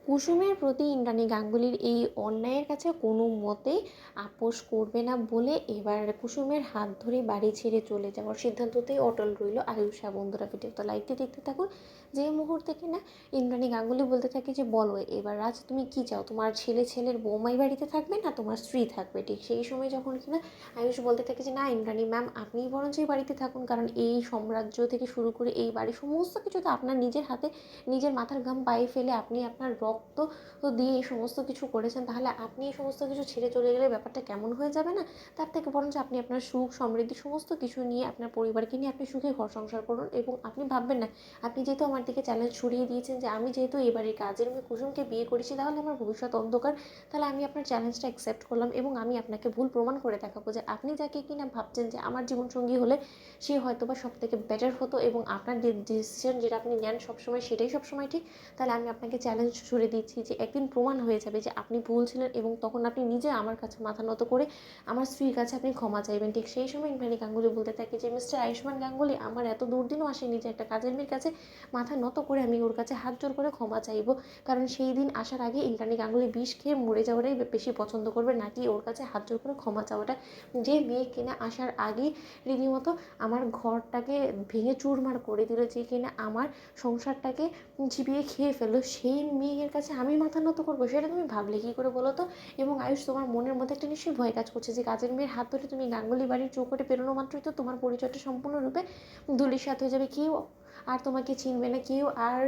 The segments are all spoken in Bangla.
কুসুমের প্রতি ইন্দ্রাণী গাঙ্গুলির এই অন্যায়ের কাছে কোনো মতেই আপোষ করবে না বলে এবার কুসুমের হাত ধরে বাড়ি ছেড়ে চলে যাওয়ার সিদ্ধান্ততেই অটল রইল আয়ুষা। বন্ধুরা ভিডিওটা লাইক দিয়ে দেখতে থাকুন। যে মুহূর্তে কিনা ইন্দ্রাণী গাঙ্গুলি বলতে থাকে যে বলো এবার রাজ তুমি কি চাও, তোমার ছেলের বৌমাই বাড়িতে থাকবে না তোমার স্ত্রী থাকবে। ঠিক সেই সময় যখন কিনা আয়ুষ বলতে থাকে যে না ইন্দ্রাণী ম্যাম আপনিই বরঞ্চ এই বাড়িতে থাকুন, কারণ এই সাম্রাজ্য থেকে শুরু করে এই বাড়ির সমস্ত কিছু তো আপনার নিজের হাতে, নিজের মাথার ঘাম পায়ে ফেলে আপনি আপনার রক্ত দিয়ে এই সমস্ত কিছু করেছেন, তাহলে আপনি এই সমস্ত কিছু ছেড়ে চলে গেলে ব্যাপারটা কেমন হয়ে যাবে না। তার থেকে বরঞ্চ আপনি আপনার সুখ সমৃদ্ধি সমস্ত কিছু নিয়ে আপনার পরিবারকে নিয়ে আপনি সুখে ঘর সংসার করুন, এবং আপনি ভাববেন না আপনি যেহেতু আমার দিকে চ্যালেঞ্জ ছড়িয়ে দিয়েছেন যে আমি যেহেতু এবারে কাজের মেয়ে কুসুমকে বিয়ে করেছি তাহলে আমার ভবিষ্যৎ অন্ধকার, তাহলে আমি আপনার চ্যালেঞ্জটা অ্যাকসেপ্ট করলাম এবং আমি আপনাকে ভুল প্রমাণ করে দেখাবো যে আপনি যাকে কিনা ভাবছেন যে আমার জীবনসঙ্গী হলে সে হয়তো বা সব থেকে বেটার হতো এবং আপনার ডিসিশন যেটা আপনি নেন সবসময় সেটাই সবসময় ঠিক। তাহলে আমি আপনাকে চ্যালেঞ্জ ছুড়ে দিচ্ছি যে একদিন প্রমাণ হয়ে যাবে যে আপনি ভুল ছিলেন এবং তখন আপনি নিজে আমার কাছে মাথা নত করে আমার স্ত্রীর কাছে আপনি ক্ষমা চাইবেন। ঠিক সেই সময় ইন্দ্রাণী গাঙ্গুলি বলতে থাকে যে মিস্টার আয়ুষ্মান গাঙ্গুলি আমার এত দুর্দিনও আসেনি যে একটা কাজের মেয়ের কাছে মাথা নত করে আমি ওর কাছে হাত জোর করে ক্ষমা চাইবো, কারণ সেই দিন আসার আগে ইন্দ্রাণী গাঙ্গুলি বিষ খেয়ে মরে যাওয়াটাই বেশি পছন্দ করবে নাকি ওর কাছে হাত জোর করে ক্ষমা চাওয়াটা। যে মেয়ে কিনা আসার আগেই রীতিমতো আমার ঘরটাকে ভেঙে চুরমার করে দিল, যে কিনা আমার সংসারটাকে চিবিয়ে খেয়ে ফেললো, সেই মেয়ের কাছে আমি মাথা নত করবো, সেটা তুমি ভাবলে কী করে বলো তো। এবং আয়ুষ তোমার মনের মধ্যে একটা নিশ্চয়ই ভয় কাজ করছে যে কাজের মেয়ের হাত ধরে তুমি গাঙ্গুলি বাড়ির চৌকটে পেরোনো মাত্রই তো তোমার পরিচয়টা সম্পূর্ণরূপে ধূলিসাৎ হয়ে যাবে, কেউ আর তোমাকে চিনবে না, কেউ আর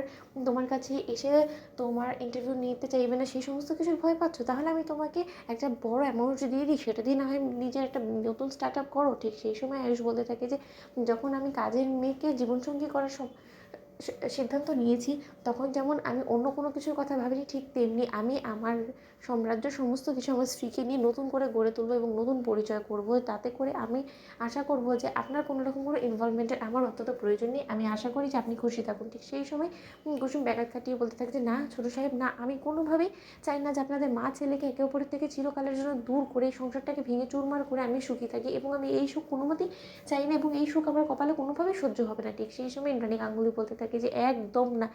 তোমার কাছে এসে তোমার ইন্টারভিউ নিতে চাইবে না, সেই সমস্ত কিছুর ভয় পাচ্ছ। তাহলে আমি তোমাকে একটা বড় অ্যামাউন্ট দিয়ে দিই, সেটা দিয়ে না হয় নিজের একটা নতুন স্টার্ট আপ করো। ঠিক সেই সময় আয়ুষ বলতে থাকে যে যখন আমি কাজের মেয়েকে জীবনসঙ্গী করার সিদ্ধান্ত নিয়েছি তখন যেমন আমি অন্য কোনো কিছুর কথা ভাবিনি, ঠিক তেমনি আমি আমার সাম্রাজ্য সমস্ত কিছু আমার স্ত্রীকে নিয়ে নতুন করে গড়ে তুলবো এবং নতুন পরিচয় করব। তাতে করে আমি আশা করব যে আপনার কোনো রকম কোনো ইনভলভমেন্টের আমার অত্যন্ত প্রয়োজন নেই, আমি আশা করি যে আপনি খুশি থাকুন। ঠিক সেই সময় কুসুম ব্যাঘাত কাটিয়ে বলতে থাকে যে না ছোটো সাহেব, না আমি কোনোভাবেই চাই না যে আপনাদের মা ছেলেকে একে অপরের থেকে চিরকালের জন্য দূর করে এই সংসারটাকে ভেঙে চুরমার করে আমি সুখী থাকি, এবং আমি এই সুখ কোনো মতেই চাই না এবং এই সুখ আমার কপালে কোনোভাবেই সহ্য হবে না। ঠিক সেই সময় ইন্দ্রাণী গাঙ্গুলি বলতে থাকে যে একদম না,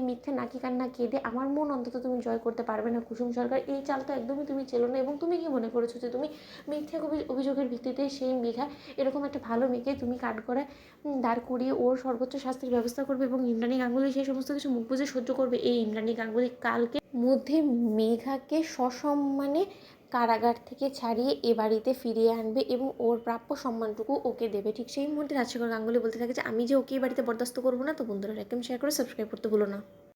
মিথ্যে নাকি কান্না কেঁদে আমার মন অন্তত তুমি জয় করতে পারবে না কুসুম সরকার, এই চালটা একদমই তুমি চেলো না। এবং তুমি কি মনে করেছো যে তুমি মিথ্যে অভিযোগের ভিত্তিতে সেই মেঘা এরকম একটা ভালো মেয়েকে তুমি কাঠগড়ায় দাঁড় করিয়ে ওর সর্বোচ্চ শাস্তির ব্যবস্থা করবে এবং ইন্দ্রাণী গাঙ্গুলি সেই সমস্ত কিছু মুখ বুঝে সহ্য করবে? এই ইন্দ্রাণী গাঙ্গুলি কালকে মধ্যে মেঘাকে সসম্মানে কারাগার থেকে ছাড়িয়ে এ বাড়িতে ফিরিয়ে আনবে এবং ওর প্রাপ্য সম্মানটুকু ওকে দেবে। ঠিক সেই মুহূর্তে রাজশেখর গাঙ্গুলি বলতে থাকে যে আমি যে ওকে এই বাড়িতে বরদাস্ত করবো না। তো বন্ধুরা একদম শেয়ার করে সাবস্ক্রাইব করতে ভুলো না।